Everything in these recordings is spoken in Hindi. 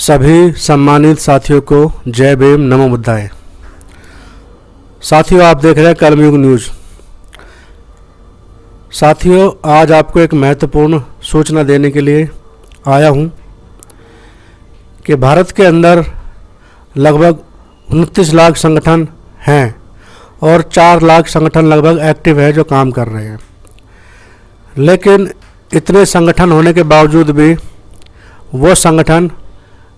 सभी सम्मानित साथियों को जय भीम, नमो बुद्धाय। साथियों, आप देख रहे हैं कर्मयुग न्यूज़। साथियों, आज आपको एक महत्वपूर्ण सूचना देने के लिए आया हूं कि भारत के अंदर लगभग 29 लाख संगठन हैं और 4 लाख संगठन लगभग एक्टिव है जो काम कर रहे हैं। लेकिन इतने संगठन होने के बावजूद भी वो संगठन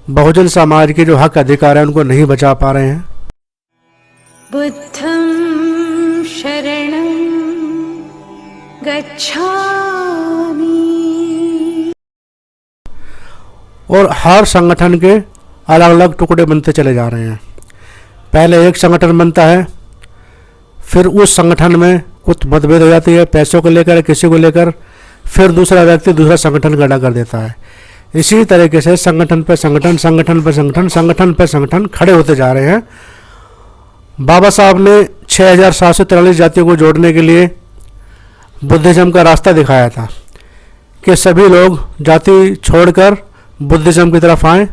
बहुजन समाज के जो हक अधिकार है उनको नहीं बचा पा रहे हैं। बुद्धं शरणं गच्छामि। और हर संगठन के अलग अलग टुकड़े बनते चले जा रहे हैं। पहले एक संगठन बनता है, फिर उस संगठन में कुछ मतभेद हो जाती है पैसों को लेकर, किसी को लेकर, फिर दूसरा व्यक्ति दूसरा संगठन खड़ा कर देता है। इसी तरीके से संगठन पर संगठन, संगठन पर संगठन, संगठन पर संगठन खड़े होते जा रहे हैं। बाबा साहब ने 6743 जातियों को जोड़ने के लिए बुद्धिज्म का रास्ता दिखाया था कि सभी लोग जाति छोड़कर बुद्धिज्म की तरफ आएं।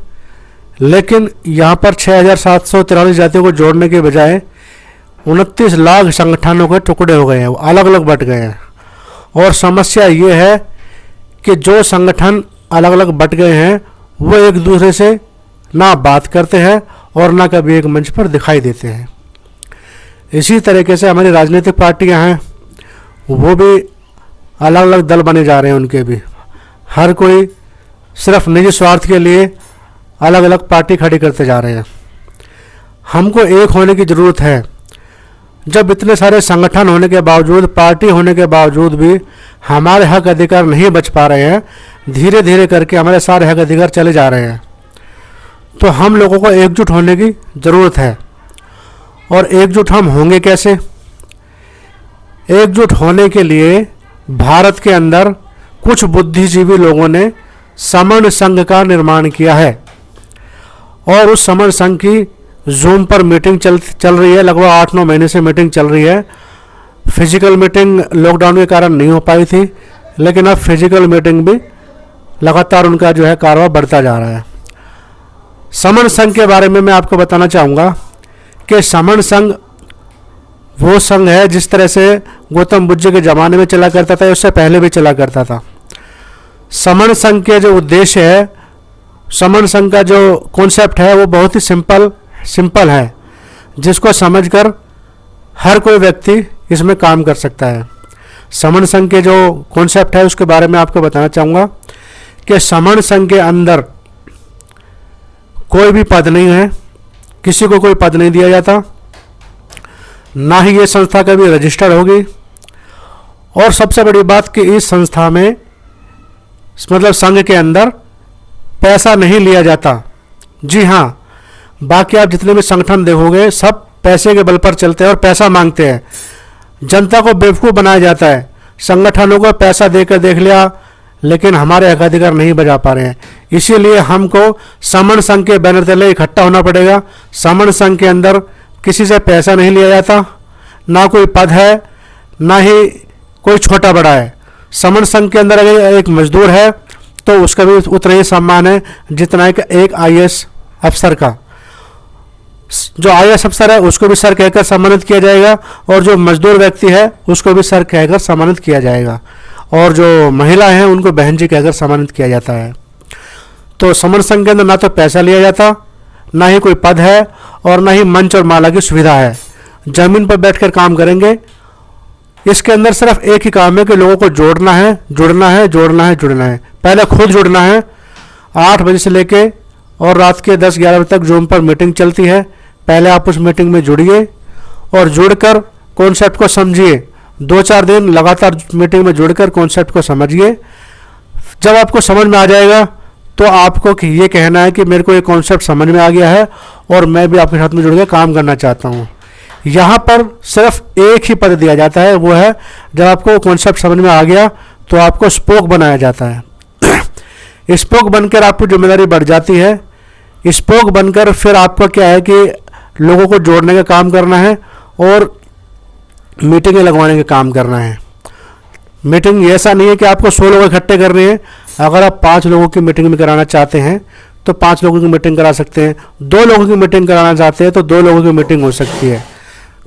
लेकिन यहाँ पर 6743 जातियों को जोड़ने के बजाय 29 लाख संगठनों के टुकड़े हो गए हैं, अलग अलग बट गए हैं। और समस्या ये है कि जो संगठन अलग अलग बट गए हैं वो एक दूसरे से ना बात करते हैं और ना कभी एक मंच पर दिखाई देते हैं। इसी तरीके से हमारी राजनीतिक पार्टियां हैं, वो भी अलग अलग दल बने जा रहे हैं। उनके भी हर कोई सिर्फ निजी स्वार्थ के लिए अलग अलग पार्टी खड़ी करते जा रहे हैं। हमको एक होने की ज़रूरत है। जब इतने सारे संगठन होने के बावजूद, पार्टी होने के बावजूद भी हमारे हक अधिकार नहीं बच पा रहे हैं, धीरे धीरे करके हमारे सारे हक अधिकार चले जा रहे हैं, तो हम लोगों को एकजुट होने की ज़रूरत है। और एकजुट हम होंगे कैसे? एकजुट होने के लिए भारत के अंदर कुछ बुद्धिजीवी लोगों ने समन संघ का निर्माण किया है और उस समन संघ की जूम पर मीटिंग चल रही है। लगभग 8-9 महीने से मीटिंग चल रही है। फिजिकल मीटिंग लॉकडाउन के कारण नहीं हो पाई थी, लेकिन अब फिजिकल मीटिंग भी लगातार उनका जो है कारभार बढ़ता जा रहा है। समन संघ के बारे में मैं आपको बताना चाहूँगा कि समन संघ वो संघ है जिस तरह से गौतम बुद्ध के ज़माने में चला करता था, उससे पहले भी चला करता था। समन संघ के जो उद्देश्य है, समन संघ का जो कॉन्सेप्ट है वो बहुत ही सिंपल है, जिसको समझकर हर कोई व्यक्ति इसमें काम कर सकता है। समन संघ के जो कॉन्सेप्ट है उसके बारे में आपको बताना चाहूँगा कि समन संघ के अंदर कोई भी पद नहीं है, किसी को कोई पद नहीं दिया जाता, ना ही ये संस्था कभी रजिस्टर्ड होगी। और सबसे बड़ी बात कि इस संस्था में, मतलब संघ के अंदर, पैसा नहीं लिया जाता। जी हाँ, बाकी आप जितने भी संगठन देखोगे सब पैसे के बल पर चलते हैं और पैसा मांगते हैं। जनता को बेवकूफ़ बनाया जाता है। संगठनों को पैसा देकर देख लिया, लेकिन हमारे हक अधिकार नहीं बजा पा रहे हैं। इसीलिए हमको समन संघ के बैनर तले इकट्ठा होना पड़ेगा। समन संघ के अंदर किसी से पैसा नहीं लिया जाता, ना कोई पद है, ना ही कोई छोटा बड़ा है। समन संघ के अंदर अगर एक मजदूर है तो उसका भी उतना ही सम्मान है जितना एक IAS अफसर का। जो IAS अफसर है उसको भी सर कहकर सम्मानित किया जाएगा और जो मजदूर व्यक्ति है उसको भी सर कहकर सम्मानित किया जाएगा, और जो महिला हैं उनको बहन जी कहकर सम्मानित किया जाता है। तो समन संघ के अंदर ना तो पैसा लिया जाता, ना ही कोई पद है, और ना ही मंच और माला की सुविधा है। जमीन पर बैठकर काम करेंगे। इसके अंदर सिर्फ एक ही काम है कि लोगों को जोड़ना है, जुड़ना है, जोड़ना है, जुड़ना है। पहले खुद जुड़ना है। 8 बजे से लेके और रात के 10-11 बजे तक जूम पर मीटिंग चलती है। पहले आप उस मीटिंग में जुड़िए और जुड़कर कॉन्सेप्ट को समझिए। 2-4 दिन लगातार मीटिंग में जुड़कर कॉन्सेप्ट को समझिए। जब आपको समझ में आ जाएगा तो आपको ये कहना है कि मेरे को ये कॉन्सेप्ट समझ में आ गया है और मैं भी आपके साथ में जुड़ के काम करना चाहता हूँ। यहाँ पर सिर्फ एक ही पद दिया जाता है, वो है जब आपको कॉन्सेप्ट समझ में आ गया तो आपको स्पोक बनाया जाता है। स्पोक बनकर आपकी जिम्मेदारी बढ़ जाती है। स्पोक बनकर फिर आपको क्या है कि लोगों को जोड़ने का काम करना है और मीटिंगें लगवाने का काम करना है। मीटिंग ऐसा नहीं है कि आपको 100 लोग इकट्ठे करने हैं। अगर आप 5 लोगों की मीटिंग में कराना चाहते हैं तो 5 लोगों की मीटिंग करा सकते हैं, 2 लोगों की मीटिंग कराना चाहते हैं तो 2 लोगों की मीटिंग हो सकती है,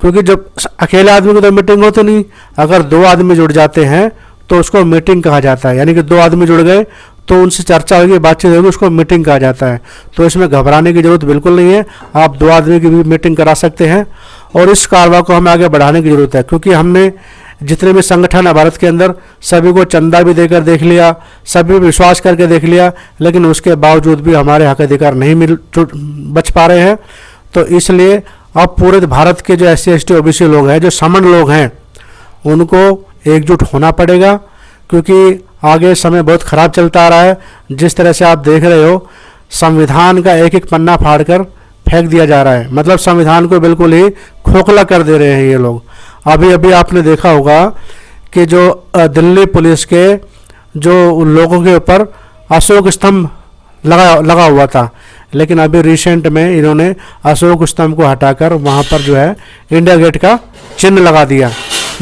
क्योंकि जब अकेले आदमी की तो मीटिंग होती नहीं। अगर 2 आदमी जुड़ जाते हैं तो उसको मीटिंग कहा जाता है, यानी कि 2 आदमी जुड़ गए तो उनसे चर्चा होगी, बातचीत होगी, उसको मीटिंग कहा जाता है। तो इसमें घबराने की जरूरत बिल्कुल नहीं है, आप 2 आदमी की भी मीटिंग करा सकते हैं। और इस कारवाई को हमें आगे बढ़ाने की जरूरत है, क्योंकि हमने जितने भी संगठन है भारत के अंदर, सभी को चंदा भी देकर देख लिया, सभी पे विश्वास करके देख लिया, लेकिन उसके बावजूद भी हमारे हक अधिकार नहीं बच पा रहे हैं। तो इसलिए अब पूरे भारत के जो SC ST OBC लोग हैं, जो समण लोग हैं, उनको एकजुट होना पड़ेगा, क्योंकि आगे समय बहुत ख़राब चलता आ रहा है। जिस तरह से आप देख रहे हो, संविधान का एक एक पन्ना फाड़कर फेंक दिया जा रहा है, मतलब संविधान को बिल्कुल ही खोखला कर दे रहे हैं ये लोग। अभी अभी आपने देखा होगा कि जो दिल्ली पुलिस के जो लोगों के ऊपर अशोक स्तंभ लगा हुआ था, लेकिन अभी रिसेंट में इन्होंने अशोक स्तंभ को हटाकर वहाँ पर जो है इंडिया गेट का चिन्ह लगा दिया।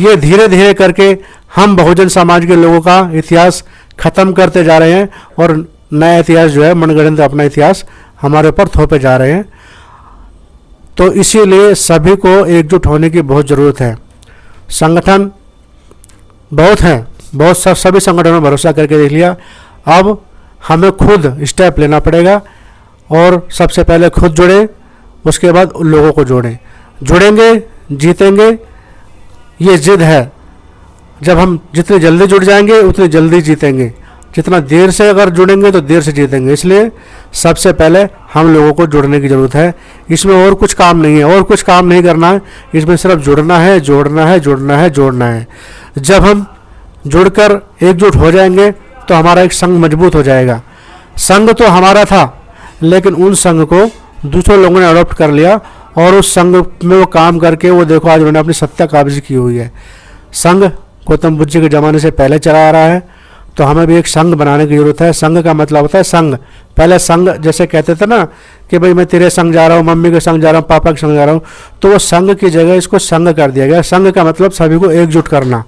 ये धीरे धीरे करके हम बहुजन समाज के लोगों का इतिहास खत्म करते जा रहे हैं और नया इतिहास जो है, मनगढ़ंत अपना इतिहास हमारे ऊपर थोपे जा रहे हैं। तो इसीलिए सभी को एकजुट होने की बहुत ज़रूरत है। संगठन बहुत हैं, सभी संगठनों में भरोसा करके देख लिया, अब हमें खुद स्टेप लेना पड़ेगा और सबसे पहले खुद जुड़ें, उसके बाद लोगों को जोड़ें। जुड़ेंगे जीतेंगे, ये जिद है। जब हम जितने जल्दी जुड़ जाएंगे उतने जल्दी जीतेंगे, जितना देर से अगर जुड़ेंगे तो देर से जीतेंगे। इसलिए सबसे पहले हम लोगों को जुड़ने की ज़रूरत है। इसमें और कुछ काम नहीं है, और कुछ काम नहीं करना है, इसमें सिर्फ जुड़ना है, जोड़ना है, जोड़ना है, जोड़ना है। जब हम जुड़कर एकजुट हो जाएंगे तो हमारा एक संघ मजबूत हो जाएगा। संघ तो हमारा था, लेकिन उन संघ को दूसरे लोगों ने अडॉप्ट कर लिया और उस संघ में वो काम करके वो देखो आज उन्होंने अपनी सत्ता काबिज की हुई है। संघ गौतम बुद्ध जी के ज़माने से पहले चला आ रहा है, तो हमें भी एक संघ बनाने की ज़रूरत है। संघ का मतलब होता है संघ। पहले संघ जैसे कहते थे ना कि भाई मैं तेरे संग जा रहा हूँ, मम्मी के संग जा रहा हूँ, पापा के संग जा रहा हूँ, तो वो संघ की जगह इसको संघ कर दिया गया। संघ का मतलब सभी को एकजुट करना।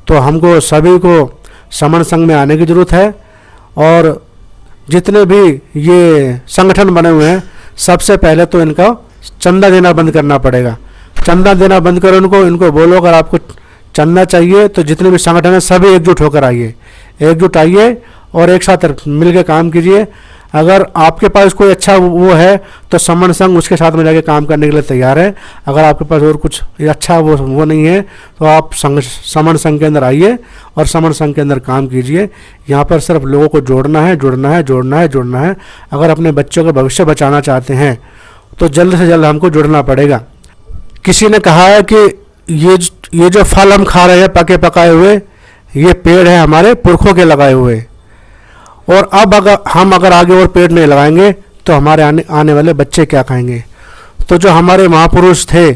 तो हमको सभी को समण संघ में आने की ज़रूरत है। और जितने भी ये संगठन बने हुए हैं, सबसे पहले तो इनका चंदा देना बंद करना पड़ेगा। चंदा देना बंद करो इनको बोलो अगर आपको चंदा चाहिए तो जितने भी संगठन हैं सभी एकजुट होकर आइए, एकजुट आइए और एक साथ मिलकर काम कीजिए। अगर आपके पास कोई अच्छा वो है तो समण संघ उसके साथ में जाके काम करने के लिए तैयार है। अगर आपके पास और कुछ अच्छा वो नहीं है तो आप समण संघ के अंदर आइए और समण संघ के अंदर काम कीजिए। यहाँ पर सिर्फ लोगों को जोड़ना है, जोड़ना है, जोड़ना है, जोड़ना है। अगर अपने बच्चों का भविष्य बचाना चाहते हैं तो जल्द से जल्द हमको जुड़ना पड़ेगा। किसी ने कहा है कि ये जो फल हम खा रहे हैं पके पकाए हुए, ये पेड़ है हमारे पुरखों के लगाए हुए, और अब अगर आगे और पेड़ नहीं लगाएंगे तो हमारे आने वाले बच्चे क्या खाएंगे। तो जो हमारे महापुरुष थे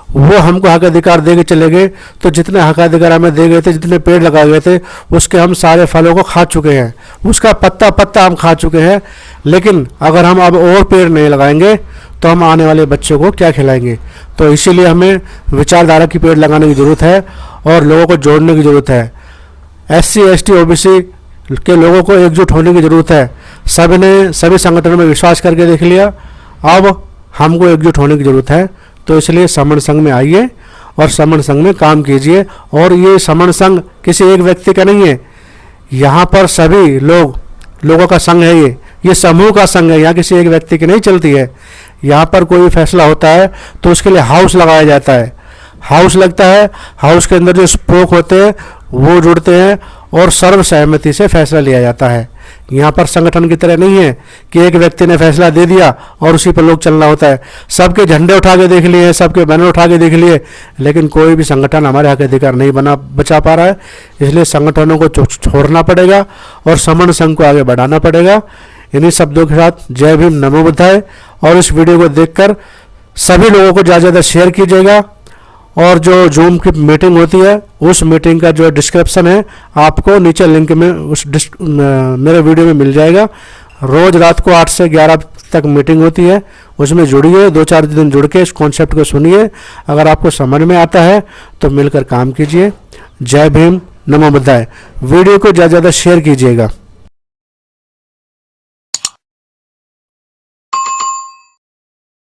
वो हमको हक अधिकार दे के चले गए, तो जितने हक अधिकार हमें दे गए थे, जितने पेड़ लगाए गए थे, उसके हम सारे फलों को खा चुके हैं, उसका पत्ता पत्ता हम खा चुके हैं। लेकिन अगर हम अब और पेड़ नहीं लगाएंगे तो हम आने वाले बच्चों को क्या खिलाएंगे। तो इसीलिए हमें विचारधारा की पेड़ लगाने की ज़रूरत है और लोगों को जोड़ने की ज़रूरत है। SC ST OBC के लोगों को एकजुट होने की ज़रूरत है। सभी संगठनों में विश्वास करके देख लिया, अब हमको एकजुट होने की ज़रूरत है। तो इसलिए समण संघ में आइए और समण संघ में काम कीजिए। और ये समण संघ किसी एक व्यक्ति का नहीं है, यहाँ पर सभी लोगों का संघ है। ये समूह का संघ है, यहाँ किसी एक व्यक्ति की नहीं चलती है। यहाँ पर कोई भी फैसला होता है तो उसके लिए हाउस लगाया जाता है, हाउस लगता है, हाउस के अंदर जो स्पोक होते हैं वो जुड़ते हैं और सर्वसहमति से फैसला लिया जाता है। यहाँ पर संगठन की तरह नहीं है कि एक व्यक्ति ने फैसला दे दिया और उसी पर लोग चलना होता है। सबके झंडे उठा के देख लिए, सबके बैनर उठा के देख लिए, लेकिन कोई भी संगठन हमारे हक अधिकार नहीं बचा पा रहा है। इसलिए संगठनों को छोड़ना पड़ेगा और समण संघ को आगे बढ़ाना पड़ेगा। इन्हीं शब्दों के साथ जय भीम, नमो बुद्धाय। और इस वीडियो को देखकर सभी लोगों को ज़्यादा से ज़्यादा शेयर कीजिएगा। और जो जूम की मीटिंग होती है उस मीटिंग का जो डिस्क्रिप्शन है आपको नीचे लिंक में मेरे वीडियो में मिल जाएगा। रोज़ रात को 8 से 11 तक मीटिंग होती है, उसमें जुड़िए, 2-4 दिन जुड़ के इस कॉन्सेप्ट को सुनिए। अगर आपको समझ में आता है तो मिलकर काम कीजिए। जय भीम, नमो बुद्धाय। वीडियो को ज़्यादा से ज़्यादा शेयर कीजिएगा।